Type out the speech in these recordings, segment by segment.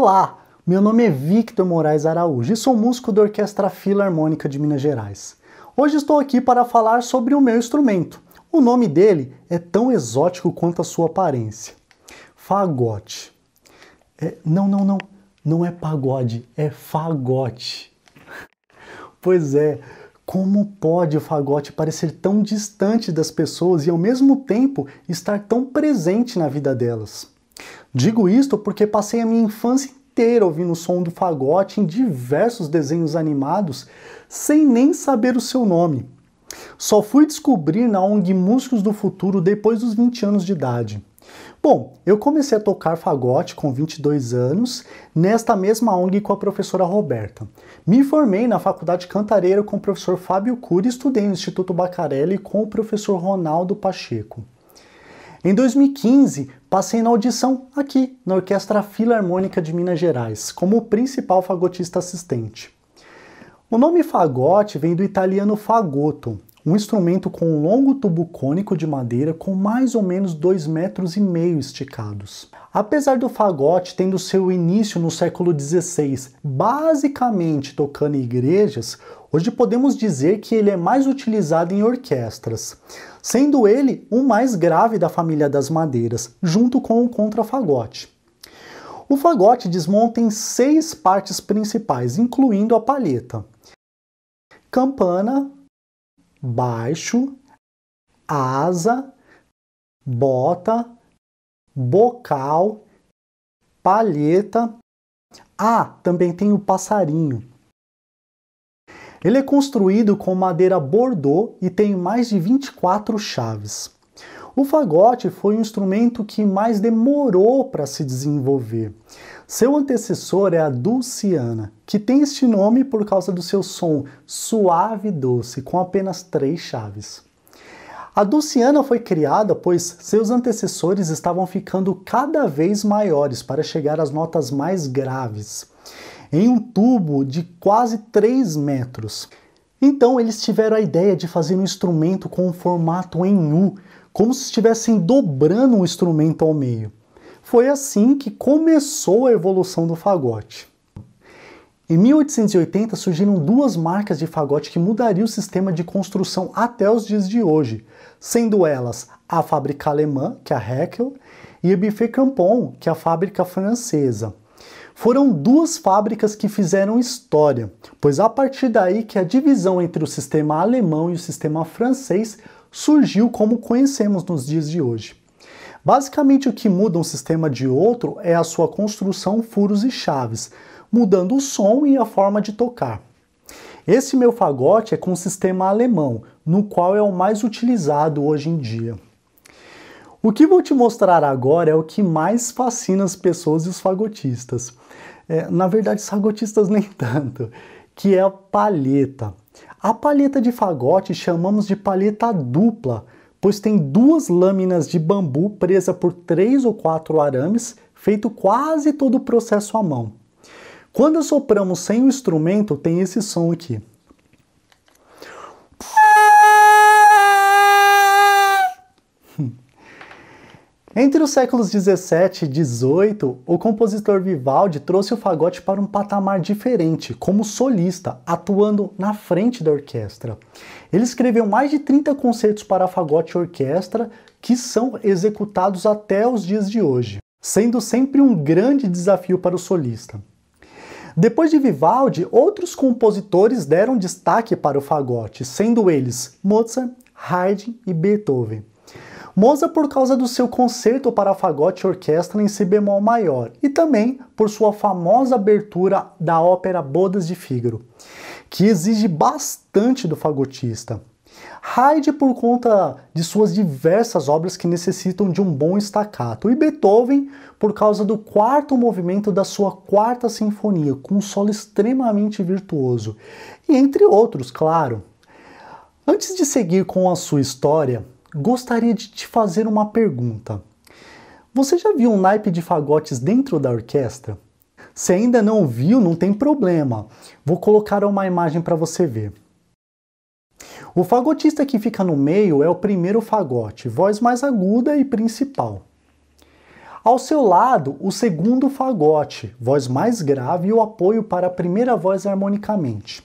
Olá, meu nome é Victor Moraes Araújo e sou músico da Orquestra Filarmônica de Minas Gerais. Hoje estou aqui para falar sobre o meu instrumento. O nome dele é tão exótico quanto a sua aparência. Fagote. Não é pagode, é fagote. Pois é, como pode o fagote parecer tão distante das pessoas e ao mesmo tempo estar tão presente na vida delas? Digo isto porque passei a minha infância inteira ouvindo o som do fagote em diversos desenhos animados sem nem saber o seu nome. Só fui descobrir na ONG Músicos do Futuro depois dos 20 anos de idade. Bom, eu comecei a tocar fagote com 22 anos, nesta mesma ONG com a professora Roberta. Me formei na Faculdade Cantareira com o professor Fábio Cury e estudei no Instituto Bacarelli com o professor Ronaldo Pacheco. Em 2015, passei na audição aqui, na Orquestra Filarmônica de Minas Gerais, como o principal fagotista assistente. O nome fagote vem do italiano fagotto, um instrumento com um longo tubo cônico de madeira com mais ou menos 2,5 metros esticados. Apesar do fagote tendo seu início no século XVI, basicamente tocando em igrejas, hoje podemos dizer que ele é mais utilizado em orquestras, sendo ele o mais grave da família das madeiras, junto com o contrafagote. O fagote desmonta em 6 partes principais, incluindo a palheta: campana, baixo, asa, bota, bocal, palheta. Também tem o passarinho. Ele é construído com madeira Bordeaux e tem mais de 24 chaves. O fagote foi o instrumento que mais demorou para se desenvolver. Seu antecessor é a dulciana, que tem este nome por causa do seu som suave e doce, com apenas 3 chaves. A dulciana foi criada pois seus antecessores estavam ficando cada vez maiores para chegar às notas mais graves, em um tubo de quase 3 metros. Então eles tiveram a ideia de fazer um instrumento com um formato em U, como se estivessem dobrando um instrumento ao meio. Foi assim que começou a evolução do fagote. Em 1880 surgiram 2 marcas de fagote que mudariam o sistema de construção até os dias de hoje, sendo elas a fábrica alemã, que é a Heckel, e a Buffet Crampon, que é a fábrica francesa. Foram 2 fábricas que fizeram história, pois a partir daí que a divisão entre o sistema alemão e o sistema francês surgiu como conhecemos nos dias de hoje. Basicamente o que muda um sistema de outro é a sua construção, furos e chaves, mudando o som e a forma de tocar. Esse meu fagote é com o sistema alemão, no qual é o mais utilizado hoje em dia. O que vou te mostrar agora é o que mais fascina as pessoas e os fagotistas. Na verdade, os fagotistas nem tanto, que é a palheta. A palheta de fagote chamamos de palheta dupla, pois tem 2 lâminas de bambu presa por 3 ou 4 arames, feito quase todo o processo à mão. Quando assopramos sem o instrumento, tem esse som aqui. Entre os séculos 17 e 18, o compositor Vivaldi trouxe o fagote para um patamar diferente, como solista, atuando na frente da orquestra. Ele escreveu mais de 30 concertos para fagote e orquestra, que são executados até os dias de hoje, sendo sempre um grande desafio para o solista. Depois de Vivaldi, outros compositores deram destaque para o fagote, sendo eles Mozart, Haydn e Beethoven. Mozart por causa do seu concerto para fagote e orquestra em si bemol maior e também por sua famosa abertura da ópera Bodas de Fígaro, que exige bastante do fagotista. Haydn por conta de suas diversas obras que necessitam de um bom staccato e Beethoven por causa do 4º movimento da sua 4ª sinfonia, com um solo extremamente virtuoso, e entre outros, claro. Antes de seguir com a sua história, gostaria de te fazer uma pergunta. Você já viu um naipe de fagotes dentro da orquestra? Se ainda não viu, não tem problema. Vou colocar uma imagem para você ver. O fagotista que fica no meio é o primeiro fagote, voz mais aguda e principal. Ao seu lado, o segundo fagote, voz mais grave e o apoio para a primeira voz harmonicamente.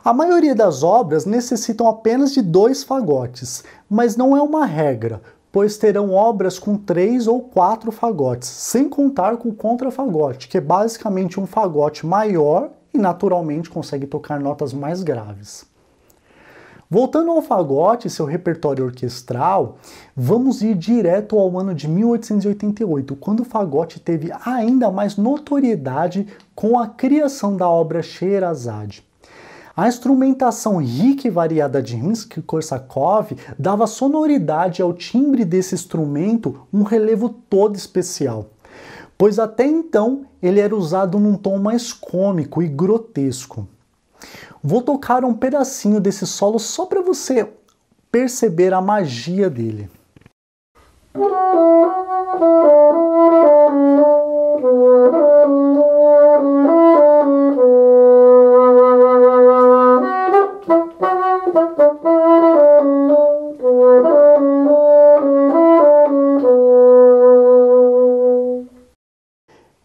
A maioria das obras necessitam apenas de 2 fagotes, mas não é uma regra, pois terão obras com 3 ou 4 fagotes, sem contar com o contrafagote, que é basicamente um fagote maior e naturalmente consegue tocar notas mais graves. Voltando ao fagote e seu repertório orquestral, vamos ir direto ao ano de 1888, quando o fagote teve ainda mais notoriedade com a criação da obra Sheherazade. A instrumentação rica e variada de Rimsky-Korsakov dava sonoridade ao timbre desse instrumento um relevo todo especial, pois até então ele era usado num tom mais cômico e grotesco. Vou tocar um pedacinho desse solo só para você perceber a magia dele.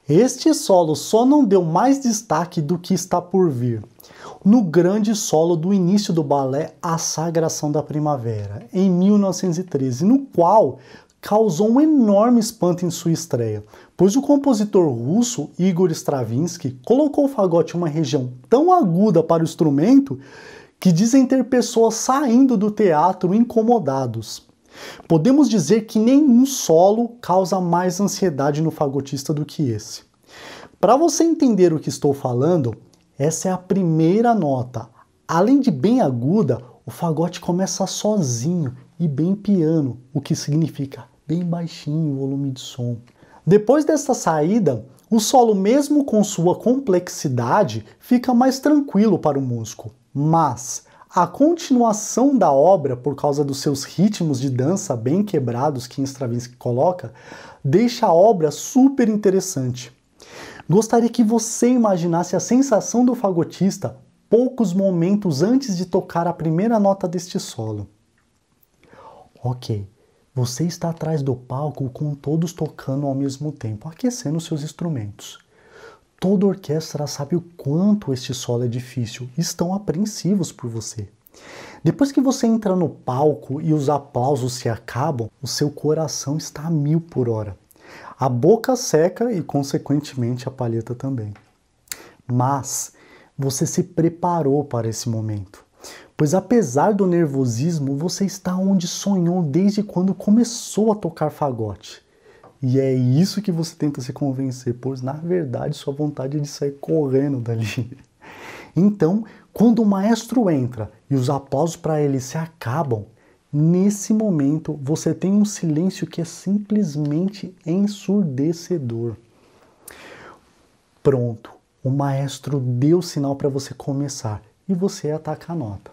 Este solo só não deu mais destaque do que está por vir, no grande solo do início do balé A Sagração da Primavera, em 1913, no qual causou um enorme espanto em sua estreia, pois o compositor russo Igor Stravinsky colocou o fagote em uma região tão aguda para o instrumento que dizem ter pessoas saindo do teatro incomodados. Podemos dizer que nenhum solo causa mais ansiedade no fagotista do que esse. Para você entender o que estou falando, essa é a primeira nota. Além de bem aguda, o fagote começa sozinho e bem piano, o que significa bem baixinho o volume de som. Depois dessa saída, o solo, mesmo com sua complexidade, fica mais tranquilo para o músico. Mas a continuação da obra, por causa dos seus ritmos de dança bem quebrados que Stravinsky coloca, deixa a obra super interessante. Gostaria que você imaginasse a sensação do fagotista poucos momentos antes de tocar a primeira nota deste solo. Ok, você está atrás do palco com todos tocando ao mesmo tempo, aquecendo seus instrumentos. Toda a orquestra sabe o quanto este solo é difícil e estão apreensivos por você. Depois que você entra no palco e os aplausos se acabam, o seu coração está a 1000 por hora. A boca seca e, consequentemente, a palheta também. Mas você se preparou para esse momento, pois apesar do nervosismo, você está onde sonhou desde quando começou a tocar fagote. E é isso que você tenta se convencer, pois na verdade sua vontade é de sair correndo dali. Então, quando o maestro entra e os aplausos para ele se acabam, nesse momento você tem um silêncio que é simplesmente ensurdecedor. Pronto, o maestro deu o sinal para você começar e você ataca a nota.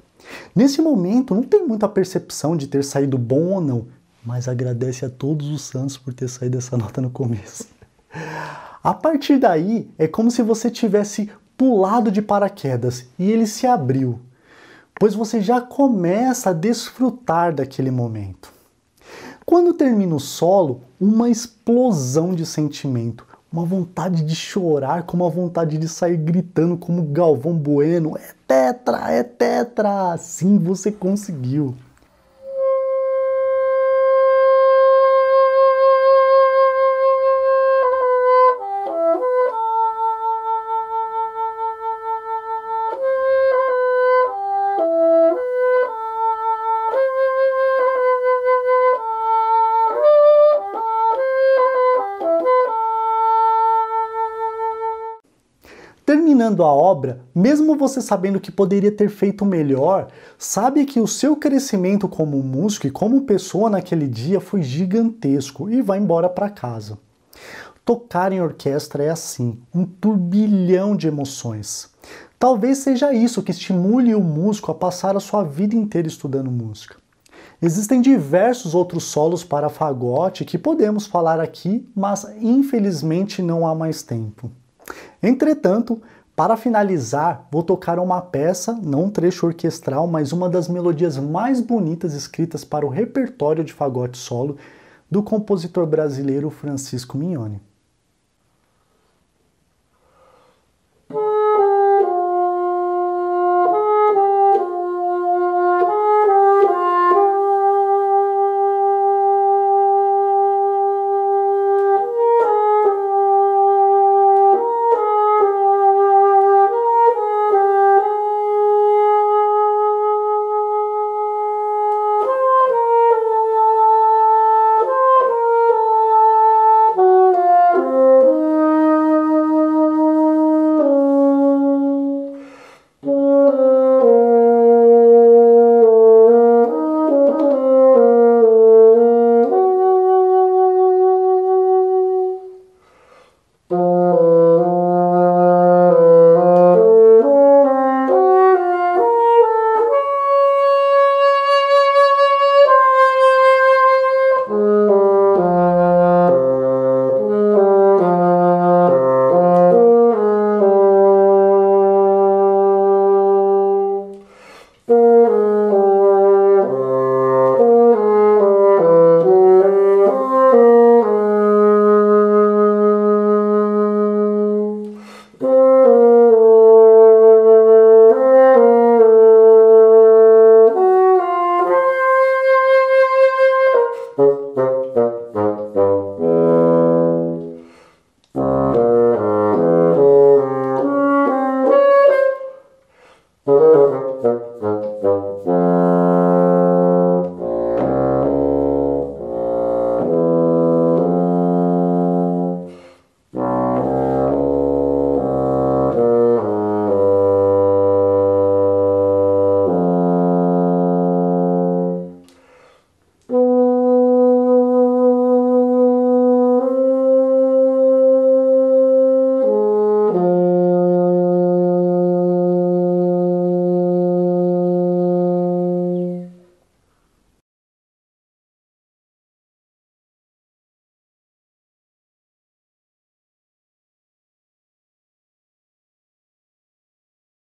Nesse momento não tem muita percepção de ter saído bom ou não, mas agradece a todos os santos por ter saído essa nota no começo. A partir daí, é como se você tivesse pulado de paraquedas e ele se abriu, pois você já começa a desfrutar daquele momento. Quando termina o solo, uma explosão de sentimento, uma vontade de chorar, com uma vontade de sair gritando como Galvão Bueno, é tetra, sim, você conseguiu. Terminando a obra, mesmo você sabendo que poderia ter feito melhor, sabe que o seu crescimento como músico e como pessoa naquele dia foi gigantesco e vai embora para casa. Tocar em orquestra é assim, um turbilhão de emoções. Talvez seja isso que estimule o músico a passar a sua vida inteira estudando música. Existem diversos outros solos para fagote que podemos falar aqui, mas infelizmente não há mais tempo. Entretanto, para finalizar, vou tocar uma peça, não um trecho orquestral, mas uma das melodias mais bonitas escritas para o repertório de fagote solo do compositor brasileiro Francisco Mignone.